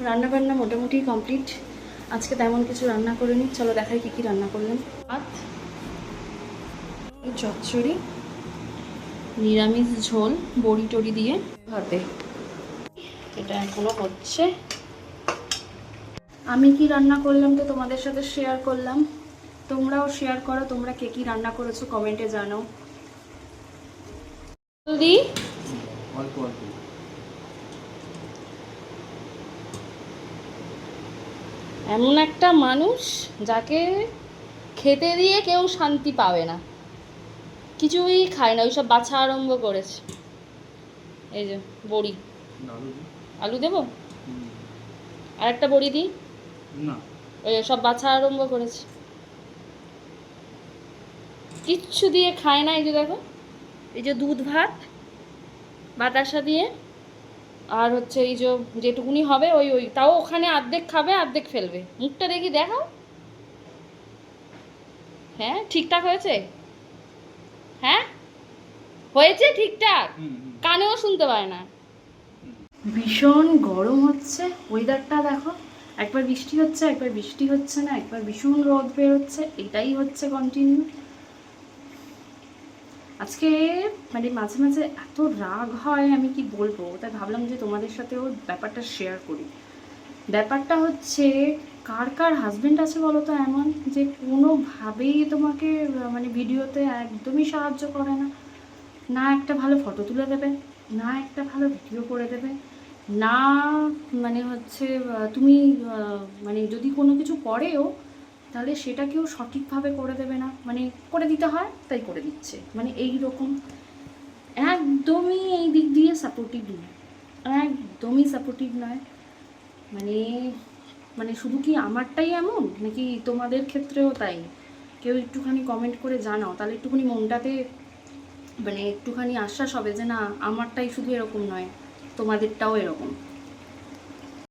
রান্না বান্না মোটামুটি কমপ্লিট। আজকে তেমন কিছু রান্না করিনি, চলো দেখাই কী কী রান্না করলাম। ভাত, চচ্চড়ি, নিরামিষ ঝোল বড়ি টড়ি দিয়ে ভাতে, এটা এখনো হচ্ছে। আমি কি রান্না করলাম তো তোমাদের সাথে শেয়ার করলাম, তোমরাও শেয়ার করো তোমরা কে কি রান্না করেছো কমেন্টে জানাও। জলদি অল্প অল্প। এমন একটা মানুষ যাকে খেতে দিয়ে কেউ শান্তি পাবে না, কিছুই খায় না, ওইসব বাছা আরম্ভ করেছে। এই যে বড়ি, আলু দেবো আর একটা বড়ি দিই না, ওই সব বাছা আরম্ভ করেছে, কিচ্ছু দিয়ে খায় না। এই যে দেখো, এই যে দুধ ভাত বাতাসা দিয়ে, আর হচ্ছে এই যে যেটুকুনি হবে ওই ওই তাও ওখানে অর্ধেক খাবে অর্ধেক ফেলবে। মুখটা দেখি দেখাও, হ্যাঁ ঠিকঠাক হয়েছে, হ্যাঁ হয়েছে ঠিকঠাক, কানেও শুনতে পায় না। ভীষণ গরম হচ্ছে, ওয়েদারটা দেখো, একবার বৃষ্টি হচ্ছে একবার বৃষ্টি হচ্ছে না, একবার ভীষণ রোদ বেরোচ্ছে, এটাই হচ্ছে কন্টিনিউ। আজকে মানে মাঝে মাঝে এত রাগ হয় আমি কি বলবো, তাই ভাবলাম যে তোমাদের সাথেও ব্যাপারটা শেয়ার করি। ব্যাপারটা হচ্ছে, কার কার হাজবেন্ড আছে বলো তো এমন, যে কোনোভাবেই তোমাকে মানে ভিডিওতে একদমই সাহায্য করে না, না একটা ভালো ফটো তুলে দেবে, না একটা ভালো ভিডিও করে দেবে, না মানে হচ্ছে তুমি মানে যদি কোনো কিছু করেও তাহলে সেটা কেউ সঠিকভাবে করে দেবে না, মানে করে দিতে হয় তাই করে দিচ্ছে, মানে এই রকম। একদমই এই দিক দিয়ে সাপোর্টিভ নয়, একদমই সাপোর্টিভ নয়। মানে মানে শুধু কি আমারটাই এমন নাকি তোমাদের ক্ষেত্রেও তাই? কেউ একটুখানি কমেন্ট করে জানাও, তাহলে একটুখানি মনটাতে মানে একটুখানি আশ্বাস হবে যে না আমারটাই শুধু এরকম নয়, তোমাদেরটাও এরকম।